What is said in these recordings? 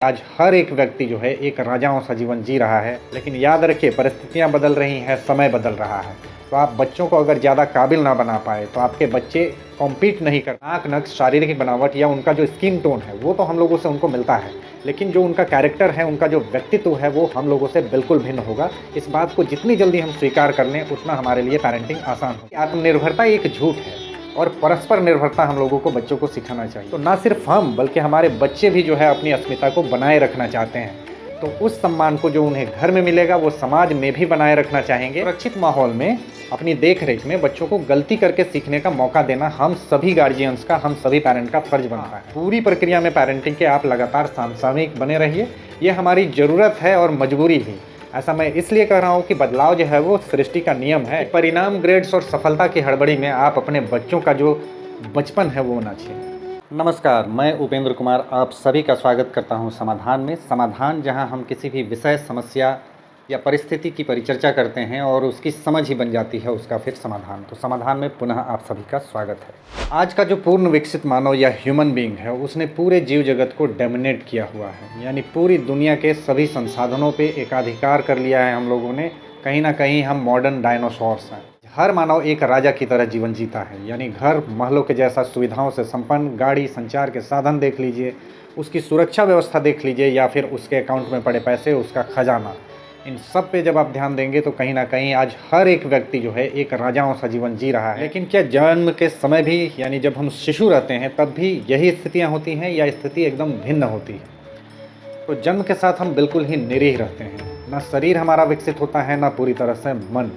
आज हर एक व्यक्ति जो है एक राजाओं सा जीवन जी रहा है, लेकिन याद रखिए परिस्थितियां बदल रही हैं, समय बदल रहा है। तो आप बच्चों को अगर ज़्यादा काबिल ना बना पाए तो आपके बच्चे कॉम्पीट नहीं कर, आँख नक्श शारीरिक बनावट या उनका जो स्किन टोन है वो तो हम लोगों से उनको मिलता है, लेकिन जो उनका कैरेक्टर है, उनका जो व्यक्तित्व है वो हम लोगों से बिल्कुल भिन्न होगा। इस बात को जितनी जल्दी हम स्वीकार कर लें उतना हमारे लिए पेरेंटिंग आसान होगी। आत्मनिर्भरता एक झूठ है और परस्पर निर्भरता हम लोगों को बच्चों को सिखाना चाहिए। तो ना सिर्फ हम बल्कि हमारे बच्चे भी जो है अपनी अस्मिता को बनाए रखना चाहते हैं, तो उस सम्मान को जो उन्हें घर में मिलेगा वो समाज में भी बनाए रखना चाहेंगे। सुरक्षित माहौल में अपनी देख रेख में बच्चों को गलती करके सीखने का मौका देना हम सभी गार्जियंस का, हम सभी पेरेंट का फर्ज बनता है। पूरी प्रक्रिया में पेरेंटिंग के आप लगातार समसामयिक बने रहिए, ये हमारी ज़रूरत है और मजबूरी भी। ऐसा मैं इसलिए कह रहा हूँ कि बदलाव जो है वो सृष्टि का नियम है। परिणाम, ग्रेड्स और सफलता की हड़बड़ी में आप अपने बच्चों का जो बचपन है वो ना छीनें। नमस्कार, मैं उपेंद्र कुमार आप सभी का स्वागत करता हूँ समाधान में। समाधान जहाँ हम किसी भी विषय, समस्या या परिस्थिति की परिचर्चा करते हैं और उसकी समझ ही बन जाती है उसका फिर समाधान। तो समाधान में पुनः आप सभी का स्वागत है। आज का जो पूर्ण विकसित मानव या ह्यूमन बीइंग है उसने पूरे जीव जगत को डोमिनेट किया हुआ है, यानी पूरी दुनिया के सभी संसाधनों पे एकाधिकार कर लिया है हम लोगों ने। कहीं ना कहीं हम मॉडर्न डायनासोर्स हैं। हर मानव एक राजा की तरह जीवन जीता है, यानी घर महलों के जैसा सुविधाओं से संपन्न, गाड़ी, संचार के साधन देख लीजिए, उसकी सुरक्षा व्यवस्था देख लीजिए या फिर उसके अकाउंट में पड़े पैसे, उसका खजाना, इन सब पे जब आप ध्यान देंगे तो कहीं ना कहीं आज हर एक व्यक्ति जो है एक राजाओं सा जीवन जी रहा है। लेकिन क्या जन्म के समय भी, यानी जब हम शिशु रहते हैं तब भी यही स्थितियाँ होती हैं या स्थिति एकदम भिन्न होती है? तो जन्म के साथ हम बिल्कुल ही निरीह रहते हैं। ना शरीर हमारा विकसित होता है, ना पूरी तरह से मन।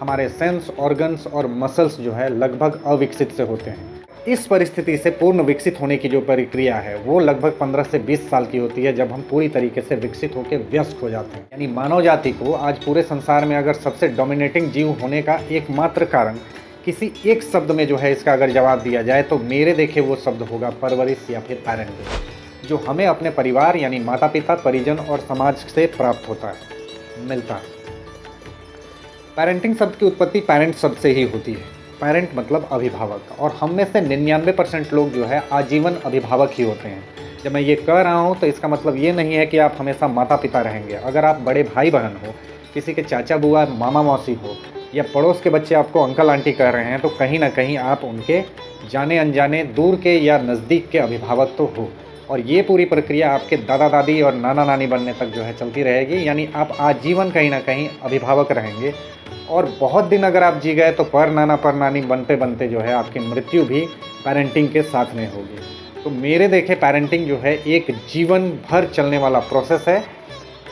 हमारे सेंस, ऑर्गन्स और मसल्स जो है लगभग अविकसित से होते हैं। इस परिस्थिति से पूर्ण विकसित होने की जो प्रक्रिया है वो लगभग 15 से 20 साल की होती है, जब हम पूरी तरीके से विकसित होकर वयस्क हो जाते हैं। यानी मानव जाति को आज पूरे संसार में अगर सबसे डोमिनेटिंग जीव होने का एकमात्र कारण किसी एक शब्द में जो है इसका अगर जवाब दिया जाए तो मेरे देखे वो शब्द होगा परवरिश या फिर पेरेंटिंग, जो हमें अपने परिवार यानी माता पिता, परिजन और समाज से प्राप्त होता है, मिलता है। पेरेंटिंग शब्द की उत्पत्ति पेरेंट शब्द से ही होती है। पेरेंट मतलब अभिभावक, और हम में से 99% लोग जो है आजीवन अभिभावक ही होते हैं। जब मैं ये कह रहा हूँ तो इसका मतलब ये नहीं है कि आप हमेशा माता पिता रहेंगे। अगर आप बड़े भाई बहन हो, किसी के चाचा बुआ, मामा मौसी हो, या पड़ोस के बच्चे आपको अंकल आंटी कह रहे हैं, तो कहीं ना कहीं आप उनके जाने अनजाने, दूर के या नज़दीक के अभिभावक तो हो। और ये पूरी प्रक्रिया आपके दादा दादी और नाना नानी बनने तक जो है चलती रहेगी, यानी आप आजीवन कहीं ना कहीं अभिभावक रहेंगे। और बहुत दिन अगर आप जी गए तो पर नाना पर नानी बनते बनते जो है आपकी मृत्यु भी पेरेंटिंग के साथ में होगी। तो मेरे देखे पेरेंटिंग जो है एक जीवन भर चलने वाला प्रोसेस है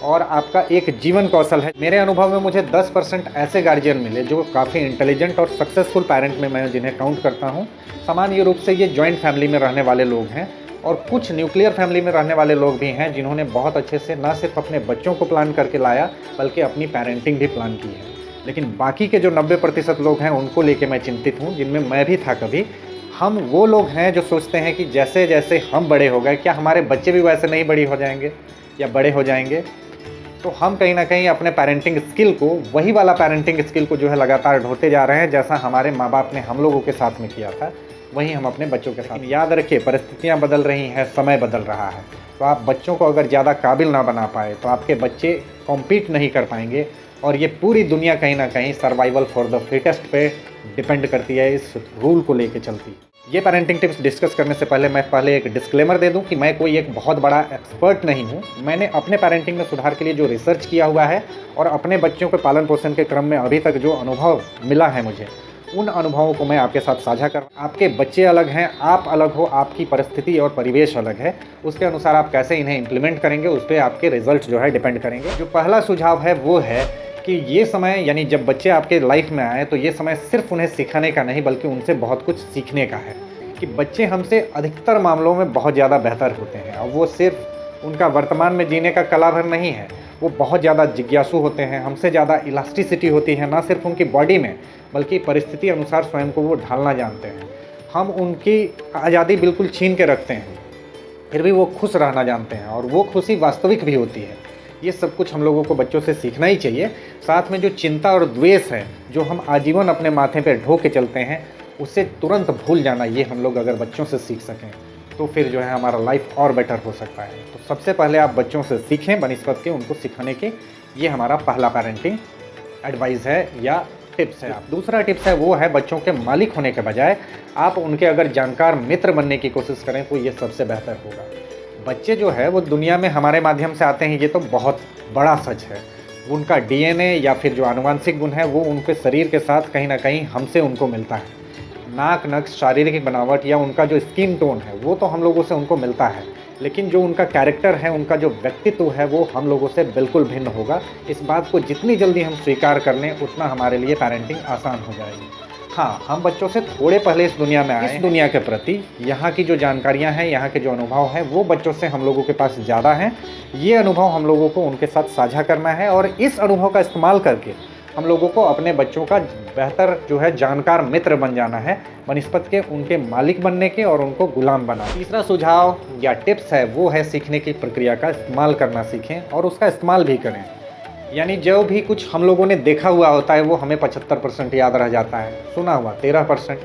और आपका एक जीवन कौशल है। मेरे अनुभव में मुझे 10% ऐसे गार्जियन मिले जो काफ़ी इंटेलिजेंट और सक्सेसफुल पेरेंट में मैं जिन्हें काउंट करता हूँ। सामान्य रूप से ये जॉइंट फैमिली में रहने वाले लोग हैं और कुछ न्यूक्लियर फैमिली में रहने वाले लोग भी हैं जिन्होंने बहुत अच्छे से ना सिर्फ अपने बच्चों को प्लान करके लाया बल्कि अपनी पेरेंटिंग भी प्लान की है। लेकिन बाकी के जो 90% लोग हैं उनको लेके मैं चिंतित हूँ, जिनमें मैं भी था कभी। हम वो लोग हैं जो सोचते हैं कि जैसे जैसे हम बड़े हो गए क्या हमारे बच्चे भी वैसे नहीं बड़ी हो जाएंगे या बड़े हो जाएंगे। तो हम कहीं ना कहीं अपने पेरेंटिंग स्किल को, वही वाला पेरेंटिंग स्किल को जो है लगातार ढोते जा रहे हैं जैसा हमारे माँ बाप ने हम लोगों के साथ में किया था, वहीं हम अपने बच्चों के साथ। याद रखिए परिस्थितियाँ बदल रही हैं, समय बदल रहा है। तो आप बच्चों को अगर ज़्यादा काबिल ना बना पाए तो आपके बच्चे कॉम्पीट नहीं कर पाएंगे और ये पूरी दुनिया कहीं ना कहीं सर्वाइवल फॉर द फिटेस्ट पे डिपेंड करती है, इस रूल को लेके चलती है। ये पेरेंटिंग टिप्स डिस्कस करने से पहले मैं एक डिस्क्लेमर दे दूं कि मैं कोई एक बहुत बड़ा एक्सपर्ट नहीं हूं। मैंने अपने पेरेंटिंग में सुधार के लिए जो रिसर्च किया हुआ है और अपने बच्चों के पालन पोषण के क्रम में अभी तक जो अनुभव मिला है मुझे, उन अनुभवों को मैं आपके साथ साझा कर। आपके बच्चे अलग हैं, आप अलग हो, आपकी परिस्थिति और परिवेश अलग है, उसके अनुसार आप कैसे इन्हें इम्प्लीमेंट करेंगे उस पर आपके रिजल्ट जो है डिपेंड करेंगे। जो पहला सुझाव है वो है कि ये समय, यानी जब बच्चे आपके लाइफ में आए तो ये समय सिर्फ उन्हें सिखाने का नहीं बल्कि उनसे बहुत कुछ सीखने का है। कि बच्चे हमसे अधिकतर मामलों में बहुत ज़्यादा बेहतर होते हैं और वो सिर्फ उनका वर्तमान में जीने का कला भर नहीं है, वो बहुत ज़्यादा जिज्ञासु होते हैं, हमसे ज़्यादा इलास्टिसिटी होती है ना सिर्फ उनकी बॉडी में बल्कि परिस्थिति अनुसार स्वयं को वो ढालना जानते हैं। हम उनकी आज़ादी बिल्कुल छीन के रखते हैं, फिर भी वो खुश रहना जानते हैं और वो खुशी वास्तविक भी होती है। ये सब कुछ हम लोगों को बच्चों से सीखना ही चाहिए। साथ में जो चिंता और द्वेष है जो हम आजीवन अपने माथे पर ढो के चलते हैं, उससे तुरंत भूल जाना, ये हम लोग अगर बच्चों से सीख सकें तो फिर जो है हमारा लाइफ और बेटर हो सकता है। तो सबसे पहले आप बच्चों से सीखें बनिस्बत के उनको सिखाने के। ये हमारा पहला पेरेंटिंग एडवाइस है या टिप्स है। दूसरा टिप्स है वो है बच्चों के मालिक होने के बजाय आप उनके अगर जानकार मित्र बनने की कोशिश करें तो ये सबसे बेहतर होगा। बच्चे जो है वो दुनिया में हमारे माध्यम से आते हैं, ये तो बहुत बड़ा सच है। उनका डीएनए या फिर जो आनुवांशिक गुण है वो उनके शरीर के साथ कहीं ना कहीं हमसे उनको मिलता है। नाक नक्श शारीरिक बनावट या उनका जो स्किन टोन है वो तो हम लोगों से उनको मिलता है, लेकिन जो उनका कैरेक्टर है, उनका जो व्यक्तित्व है वो हम लोगों से बिल्कुल भिन्न होगा। इस बात को जितनी जल्दी हम स्वीकार कर लें उतना हमारे लिए पेरेंटिंग आसान हो जाएगी। हाँ, हम बच्चों से थोड़े पहले इस दुनिया में आए, इस दुनिया के प्रति यहाँ की जो जानकारियाँ हैं, यहाँ के जो अनुभव हैं वो बच्चों से हम लोगों के पास ज़्यादा हैं। ये अनुभव हम लोगों को उनके साथ साझा करना है और इस अनुभव का इस्तेमाल करके हम लोगों को अपने बच्चों का बेहतर जो है जानकार मित्र बन जाना है, बनिस्बत के उनके मालिक बनने के और उनको गुलाम बनाना। तीसरा सुझाव या टिप्स है वो है सीखने की प्रक्रिया का इस्तेमाल करना सीखें और उसका इस्तेमाल भी करें। यानी जो भी कुछ हम लोगों ने देखा हुआ होता है वो हमें 75% याद रह जाता है, सुना हुआ 13%,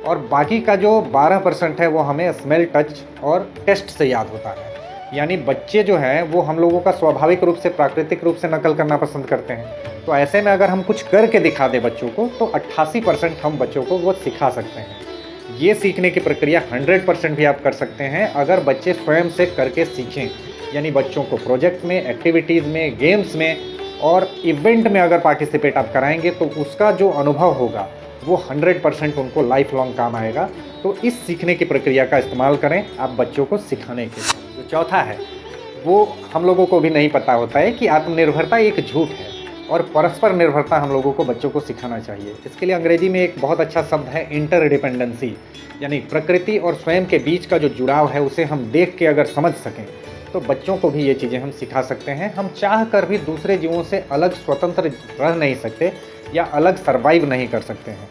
और बाकी का जो 12% है वो हमें स्मेल, टच और टेस्ट से याद होता है। यानी बच्चे जो हैं वो हम लोगों का स्वाभाविक रूप से, प्राकृतिक रूप से नकल करना पसंद करते हैं। तो ऐसे में अगर हम कुछ करके दिखा दें बच्चों को तो 88% हम बच्चों को वो सिखा सकते हैं। ये सीखने की प्रक्रिया 100% भी आप कर सकते हैं अगर बच्चे स्वयं से करके सीखें। यानी बच्चों को प्रोजेक्ट में, एक्टिविटीज़ में, गेम्स में और इवेंट में अगर पार्टिसिपेट आप कराएंगे तो उसका जो अनुभव होगा वो 100% उनको लाइफ लॉन्ग काम आएगा। तो इस सीखने की प्रक्रिया का इस्तेमाल करें आप बच्चों को सिखाने के लिए। जो चौथा है वो हम लोगों को भी नहीं पता होता है कि आत्मनिर्भरता एक झूठ है और परस्पर निर्भरता हम लोगों को बच्चों को सिखाना चाहिए। इसके लिए अंग्रेजी में एक बहुत अच्छा शब्द है इंटरडिपेंडेंसी, यानी प्रकृति और स्वयं के बीच का जो जुड़ाव है उसे हम देख के अगर समझ सकें तो बच्चों को भी ये चीज़ें हम सिखा सकते हैं। हम चाह कर भी दूसरे जीवों से अलग स्वतंत्र रह नहीं सकते या अलग सर्वाइव नहीं कर सकते हैं।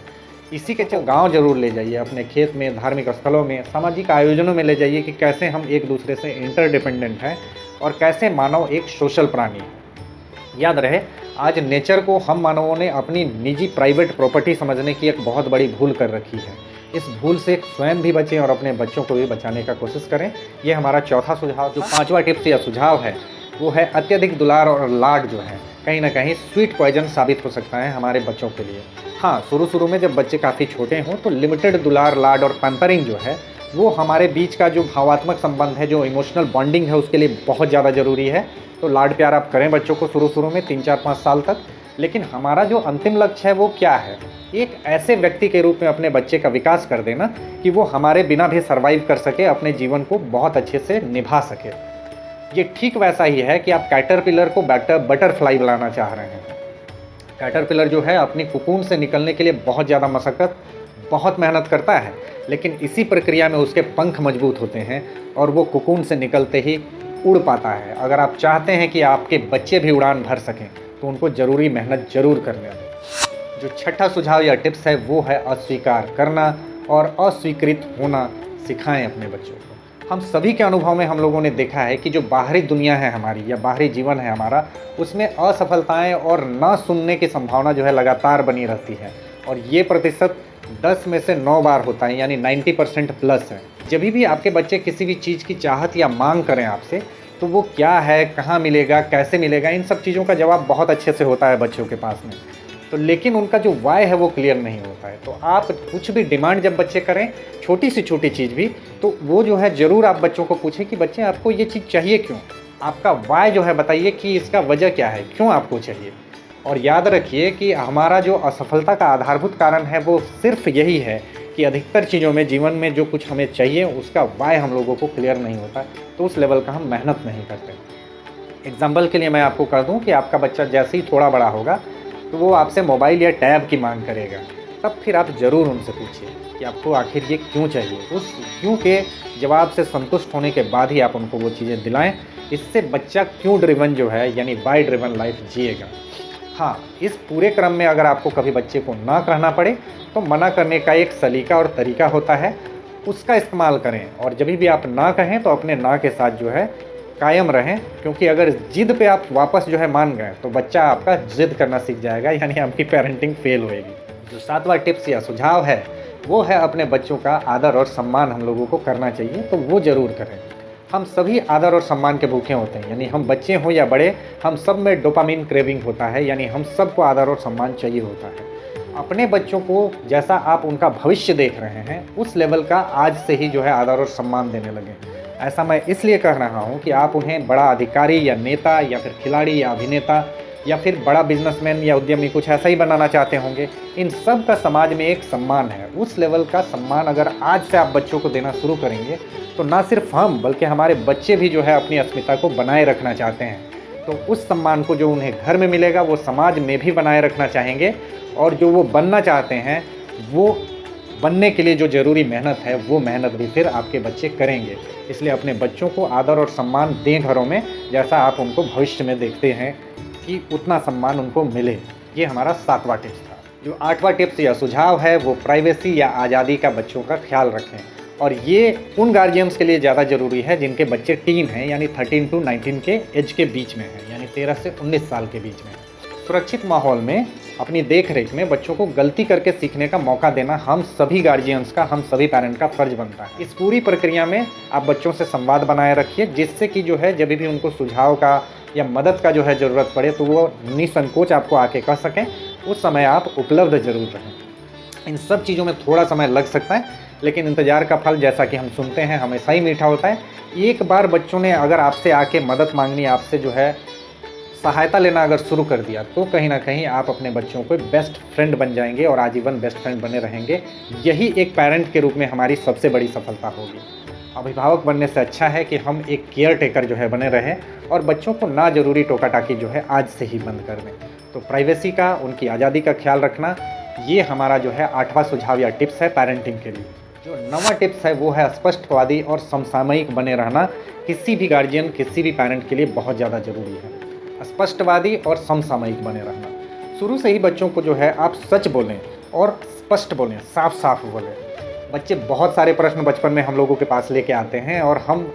इसी के चलते गांव जरूर ले जाइए, अपने खेत में, धार्मिक स्थलों में, सामाजिक आयोजनों में ले जाइए कि कैसे हम एक दूसरे से इंटरडिपेंडेंट हैं और कैसे मानव एक सोशल प्राणी है। याद रहे, आज नेचर को हम मानवों ने अपनी निजी प्राइवेट प्रॉपर्टी समझने की एक बहुत बड़ी भूल कर रखी है। इस भूल से स्वयं भी बचें और अपने बच्चों को भी बचाने का कोशिश करें। ये हमारा चौथा सुझाव। जो पांचवा टिप्स या सुझाव है वो है अत्यधिक दुलार और लाड जो है कहीं ना कहीं स्वीट पॉइजन साबित हो सकता है हमारे बच्चों के लिए। हाँ, शुरू में जब बच्चे काफ़ी छोटे हों तो लिमिटेड दुलार, लाड और पैम्परिंग जो है वो हमारे बीच का जो भावात्मक संबंध है, जो इमोशनल बॉन्डिंग है, उसके लिए बहुत ज़्यादा ज़रूरी है। तो लाड प्यार आप करें बच्चों को शुरू में 3, 4, 5 साल तक। लेकिन हमारा जो अंतिम लक्ष्य है वो क्या है? एक ऐसे व्यक्ति के रूप में अपने बच्चे का विकास कर देना कि वो हमारे बिना भी सर्वाइव कर सके, अपने जीवन को बहुत अच्छे से निभा सके। ये ठीक वैसा ही है कि आप कैटरपिलर को बटरफ्लाई बनाना चाह रहे हैं। कैटरपिलर जो है अपनी कुकून से निकलने के लिए बहुत ज़्यादा मशक्क़त, बहुत मेहनत करता है, लेकिन इसी प्रक्रिया में उसके पंख मजबूत होते हैं और वो कुकून से निकलते ही उड़ पाता है। अगर आप चाहते हैं कि आपके बच्चे भी उड़ान भर सकें तो उनको ज़रूरी मेहनत ज़रूर करने दें। जो छठा सुझाव या टिप्स है वो है अस्वीकार करना और अस्वीकृत होना सिखाएं अपने बच्चों को। हम सभी के अनुभव में हम लोगों ने देखा है कि जो बाहरी दुनिया है हमारी या बाहरी जीवन है हमारा, उसमें असफलताएं और ना सुनने की संभावना जो है लगातार बनी रहती है और ये प्रतिशत 10 में से 9 बार होता है, यानी 90% प्लस है। जब भी आपके बच्चे किसी भी चीज़ की चाहत या मांग करें आपसे तो वो क्या है, कहाँ मिलेगा, कैसे मिलेगा, इन सब चीज़ों का जवाब बहुत अच्छे से होता है बच्चों के पास में। तो लेकिन उनका जो वाय है वो क्लियर नहीं होता है। तो आप कुछ भी डिमांड जब बच्चे करें, छोटी से छोटी चीज़ भी, तो वो जो है ज़रूर आप बच्चों को पूछें कि बच्चे आपको ये चीज़ चाहिए क्यों, आपका वाय जो है बताइए कि इसका वजह क्या है, क्यों आपको चाहिए। और याद रखिए कि हमारा जो असफलता का आधारभूत कारण है वो सिर्फ यही है कि अधिकतर चीज़ों में, जीवन में जो कुछ हमें चाहिए उसका वाय हम लोगों को क्लियर नहीं होता, तो उस लेवल का हम मेहनत नहीं करते। एग्जाम्पल के लिए मैं आपको कर दूं कि आपका बच्चा जैसे ही थोड़ा बड़ा होगा तो वो आपसे मोबाइल या टैब की मांग करेगा, तब फिर आप ज़रूर उनसे पूछिए कि आपको आखिर ये क्यों चाहिए। उस क्यों के जवाब से संतुष्ट होने के बाद ही आप उनको वो चीज़ें दिलाएं। इससे बच्चा क्यों ड्रिवन जो है यानी वाई ड्रिवन लाइफ जिएगा। हाँ, इस पूरे क्रम में अगर आपको कभी बच्चे को ना कहना पड़े तो मना करने का एक सलीका और तरीका होता है, उसका इस्तेमाल करें। और जब भी आप ना कहें तो अपने ना के साथ जो है कायम रहें, क्योंकि अगर जिद पे आप वापस जो है मान गए तो बच्चा आपका जिद करना सीख जाएगा, यानी आपकी पेरेंटिंग फेल होएगी। जो 7वां टिप्स या सुझाव है वो है अपने बच्चों का आदर और सम्मान हम लोगों को करना चाहिए, तो वो ज़रूर करें। हम सभी आदर और सम्मान के भूखे होते हैं, यानी हम बच्चे हों या बड़े, हम सब में डोपामिन क्रेविंग होता है, यानी हम सबको आदर और सम्मान चाहिए होता है। अपने बच्चों को जैसा आप उनका भविष्य देख रहे हैं, उस लेवल का आज से ही जो है आदर और सम्मान देने लगें। ऐसा मैं इसलिए कह रहा हूँ कि आप उन्हें बड़ा अधिकारी या नेता या फिर खिलाड़ी या अभिनेता या फिर बड़ा बिजनेसमैन या उद्यमी कुछ ऐसा ही बनाना चाहते होंगे। इन सब का समाज में एक सम्मान है। उस लेवल का सम्मान अगर आज से आप बच्चों को देना शुरू करेंगे, तो ना सिर्फ हम बल्कि हमारे बच्चे भी जो है अपनी अस्मिता को बनाए रखना चाहते हैं। तो उस सम्मान को जो उन्हें घर में मिलेगा, वो समाज में भी बनाए रखना चाहेंगे, और जो वो बनना चाहते हैं, वो बनने के लिए जो ज़रूरी मेहनत है, वो मेहनत भी फिर आपके बच्चे करेंगे। इसलिए अपने बच्चों को आदर और सम्मान दें घरों में, जैसा आप उनको भविष्य में देखते हैं कि उतना सम्मान उनको मिले। ये हमारा 7वां टिप्स था। जो 8वां टिप्स या सुझाव है, वो प्राइवेसी या आज़ादी का बच्चों का ख्याल रखें। और ये उन गार्जियंस के लिए ज़्यादा ज़रूरी है जिनके बच्चे टीन हैं, यानी 13 to 19 के एज के बीच में हैं, यानी 13 से 19 साल के बीच में। सुरक्षित माहौल में अपनी देख रेख में बच्चों को गलती करके सीखने का मौका देना हम सभी गार्जियंस का, हम सभी पेरेंट का फ़र्ज बनता है। इस पूरी प्रक्रिया में आप बच्चों से संवाद बनाए रखिए, जिससे कि जो है जब भी उनको सुझाव का या मदद का जो है ज़रूरत पड़े, तो वो निसंकोच आपको आके कह सकें। उस समय आप उपलब्ध ज़रूर रहें। इन सब चीज़ों में थोड़ा समय लग सकता है, लेकिन इंतज़ार का फल, जैसा कि हम सुनते हैं, हमेशा ही मीठा होता है। एक बार बच्चों ने अगर आपसे आके मदद मांगनी, आपसे जो है सहायता लेना अगर शुरू कर दिया, तो कहीं ना कहीं आप अपने बच्चों को बेस्ट फ्रेंड बन जाएंगे और आजीवन बेस्ट फ्रेंड बने रहेंगे। यही एक पेरेंट के रूप में हमारी सबसे बड़ी सफलता होगी। अभिभावक बनने से अच्छा है कि हम एक केयर टेकर जो है बने रहें, और बच्चों को ना ज़रूरी टोका टाकी जो है आज से ही बंद कर दें। तो प्राइवेसी का, उनकी आज़ादी का ख्याल रखना, ये हमारा जो है 8वां सुझाव या टिप्स है पेरेंटिंग के लिए। जो 9वां टिप्स है, वो है स्पष्टवादी और समसामयिक बने रहना। किसी भी गार्जियन, किसी भी पेरेंट के लिए बहुत ज़्यादा ज़रूरी है स्पष्टवादी और समसामयिक बने रहना। शुरू से ही बच्चों को जो है आप सच बोलें और स्पष्ट बोलें, साफ साफ बोलें। बच्चे बहुत सारे प्रश्न बचपन में हम लोगों के पास लेके आते हैं, और हम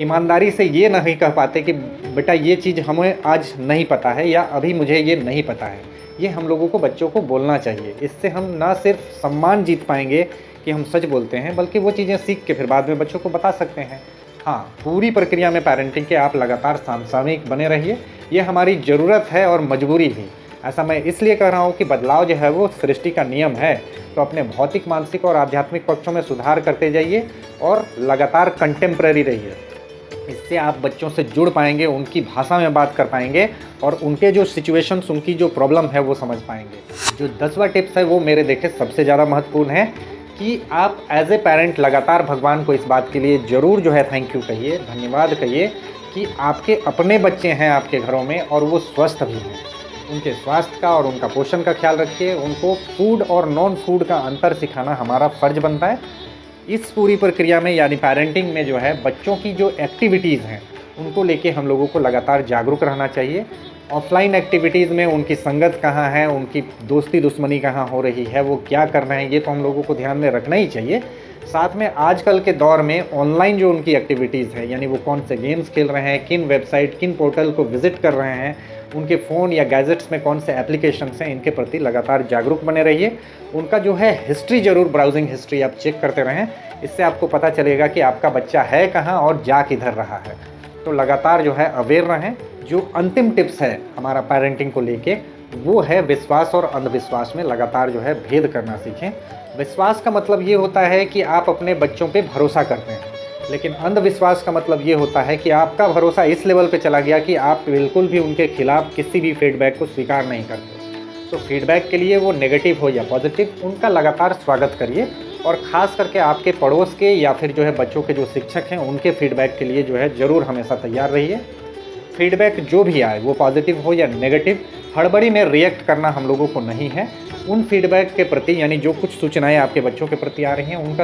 ईमानदारी से ये नहीं कह पाते कि बेटा ये चीज़ हमें आज नहीं पता है, या अभी मुझे ये नहीं पता है। ये हम लोगों को बच्चों को बोलना चाहिए। इससे हम ना सिर्फ सम्मान जीत पाएंगे कि हम सच बोलते हैं, बल्कि वो चीज़ें सीख के फिर बाद में बच्चों को बता सकते हैं। हाँ, पूरी प्रक्रिया में पेरेंटिंग के आप लगातार समसामयिक बने रहिए। ये हमारी ज़रूरत है और मजबूरी भी। ऐसा मैं इसलिए कह रहा हूँ कि बदलाव जो है वो सृष्टि का नियम है। तो अपने भौतिक, मानसिक और आध्यात्मिक पक्षों में सुधार करते जाइए और लगातार कंटेम्प्रेरी रहिए। इससे आप बच्चों से जुड़ पाएंगे, उनकी भाषा में बात कर पाएंगे, और उनके जो सिचुएशंस, उनकी जो प्रॉब्लम है वो समझ पाएंगे। जो 10वां टिप्स है, वो मेरे देखे सबसे ज़्यादा महत्वपूर्ण है कि आप एज ए पेरेंट लगातार भगवान को इस बात के लिए ज़रूर जो है थैंक यू कहिए, धन्यवाद कहिए कि आपके अपने बच्चे हैं आपके घरों में, और वो स्वस्थ भी हैं। उनके स्वास्थ्य का और उनका पोषण का ख्याल रखिए। उनको फूड और नॉन फूड का अंतर सिखाना हमारा फ़र्ज बनता है। इस पूरी प्रक्रिया में, यानी पेरेंटिंग में जो है, बच्चों की जो एक्टिविटीज़ हैं उनको लेके हम लोगों को लगातार जागरूक रहना चाहिए। ऑफलाइन एक्टिविटीज़ में उनकी संगत कहाँ है, उनकी दोस्ती दुश्मनी कहाँ हो रही है, वो क्या कर रहे हैं, ये तो हम लोगों को ध्यान में रखना ही चाहिए। साथ में आजकल के दौर में ऑनलाइन जो उनकी एक्टिविटीज़ है, यानी वो कौन से गेम्स खेल रहे हैं, किन वेबसाइट, किन पोर्टल को विज़िट कर रहे हैं, उनके फ़ोन या गैजेट्स में कौन से एप्लीकेशंस हैं, इनके प्रति लगातार जागरूक बने रहिए। उनका जो है हिस्ट्री ज़रूर, ब्राउजिंग हिस्ट्री आप चेक करते रहें। इससे आपको पता चलेगा कि आपका बच्चा है कहाँ और जा किधर रहा है। तो लगातार जो है अवेयर रहें। जो अंतिम टिप्स है हमारा पेरेंटिंग को लेके, वो है विश्वास और अंधविश्वास में लगातार जो है भेद करना सीखें। विश्वास का मतलब ये होता है कि आप अपने बच्चों पे भरोसा करते हैं, लेकिन अंधविश्वास का मतलब ये होता है कि आपका भरोसा इस लेवल पे चला गया कि आप बिल्कुल भी उनके खिलाफ किसी भी फीडबैक को स्वीकार नहीं करते। तो फीडबैक के लिए, वो नेगेटिव हो या पॉजिटिव, उनका लगातार स्वागत करिए। और ख़ास करके आपके पड़ोस के या फिर जो है बच्चों के जो शिक्षक हैं, उनके फीडबैक के लिए जो है ज़रूर हमेशा तैयार रहिए। फीडबैक जो भी आए, वो पॉजिटिव हो या नेगेटिव, हड़बड़ी में रिएक्ट करना हम लोगों को नहीं है। उन फीडबैक के प्रति, यानी जो कुछ सूचनाएं आपके बच्चों के प्रति आ रही हैं, उनका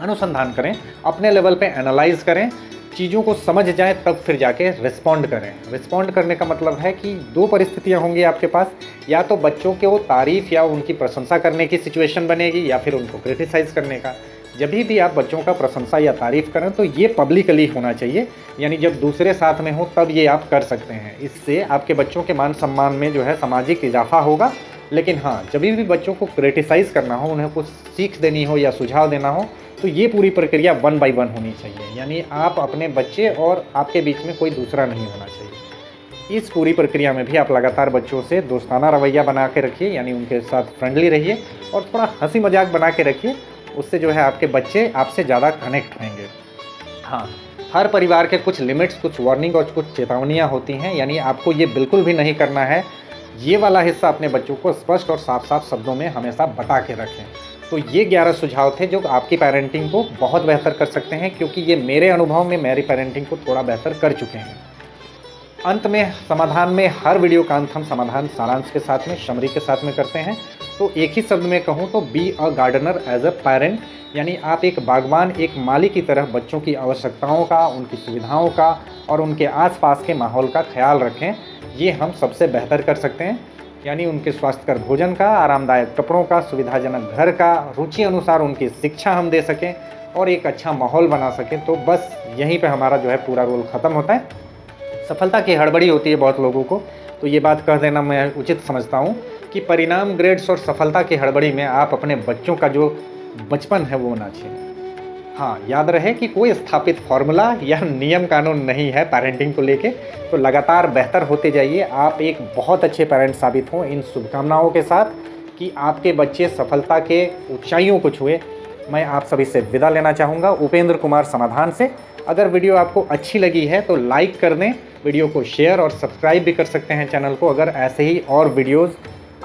अनुसंधान करें, अपने लेवल पे एनालाइज करें, चीज़ों को समझ जाएं, तब फिर जाके रिस्पॉन्ड करें। रिस्पॉन्ड करने का मतलब है कि 2 परिस्थितियां होंगी आपके पास। या तो बच्चों के वो तारीफ़ या उनकी प्रशंसा करने की सिचुएशन बनेगी, या फिर उनको क्रिटिसाइज़ करने का। जब भी आप बच्चों का प्रशंसा या तारीफ़ करें, तो ये पब्लिकली होना चाहिए, यानी जब दूसरे साथ में हो तब ये आप कर सकते हैं। इससे आपके बच्चों के मान सम्मान में जो है सामाजिक इजाफा होगा, लेकिन हाँ, जब भी बच्चों को क्रिटिसाइज़ करना हो, उन्हें कुछ सीख देनी हो या सुझाव देना हो, तो ये पूरी प्रक्रिया 1 बाय 1 होनी चाहिए। यानी आप अपने बच्चे और आपके बीच में कोई दूसरा नहीं होना चाहिए। इस पूरी प्रक्रिया में भी आप लगातार बच्चों से दोस्ताना रवैया बना के रखिए, यानी उनके साथ फ्रेंडली रहिए और थोड़ा हँसी मजाक बना के रखिए। उससे जो है आपके बच्चे आपसे ज़्यादा कनेक्ट होंगे। हाँ, हर परिवार के कुछ लिमिट्स, कुछ वार्निंग और कुछ चेतावनियाँ होती हैं, यानी आपको ये बिल्कुल भी नहीं करना है। ये वाला हिस्सा अपने बच्चों को स्पष्ट और साफ-साफ शब्दों में हमेशा बता के रखें। तो ये 11 सुझाव थे जो आपकी पेरेंटिंग को बहुत बेहतर कर सकते हैं, क्योंकि ये मेरे अनुभव में मेरी पेरेंटिंग को थोड़ा बेहतर कर चुके हैं। अंत में समाधान में हर वीडियो का अंत हम समाधान सारांश के साथ में, समरी के साथ में करते हैं। तो एक ही शब्द में कहूँ तो be a gardener as a parent, यानी आप एक बागवान, एक माली की तरह बच्चों की आवश्यकताओं का, उनकी सुविधाओं का और उनके आसपास के माहौल का ख्याल रखें। ये हम सबसे बेहतर कर सकते हैं, यानी उनके स्वास्थ्यकर भोजन का, आरामदायक कपड़ों का, सुविधाजनक घर का, रुचि अनुसार उनकी शिक्षा हम दे सकें और एक अच्छा माहौल बना सकें। तो बस यहीं पे हमारा जो है पूरा रोल ख़त्म होता है। सफलता की हड़बड़ी होती है बहुत लोगों को, तो ये बात कह देना मैं उचित समझता हूँ कि परिणाम, ग्रेड्स और सफलता की हड़बड़ी में आप अपने बच्चों का जो बचपन है वो ना छीनें। हाँ, याद रहे कि कोई स्थापित फॉर्मूला या नियम कानून नहीं है पेरेंटिंग को लेके। तो लगातार बेहतर होते जाइए, आप एक बहुत अच्छे पेरेंट साबित हों इन शुभकामनाओं के साथ कि आपके बच्चे सफलता के ऊंचाइयों को छुए। मैं आप सभी से विदा लेना चाहूँगा उपेंद्र कुमार समाधान से। अगर वीडियो आपको अच्छी लगी है तो लाइक कर दें, वीडियो को शेयर और सब्सक्राइब भी कर सकते हैं चैनल को, अगर ऐसे ही और वीडियोज़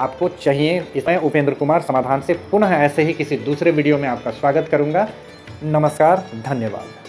आपको चाहिए। इसमें उपेंद्र कुमार समाधान से पुनः ऐसे ही किसी दूसरे वीडियो में आपका स्वागत करूँगा। नमस्कार, धन्यवाद।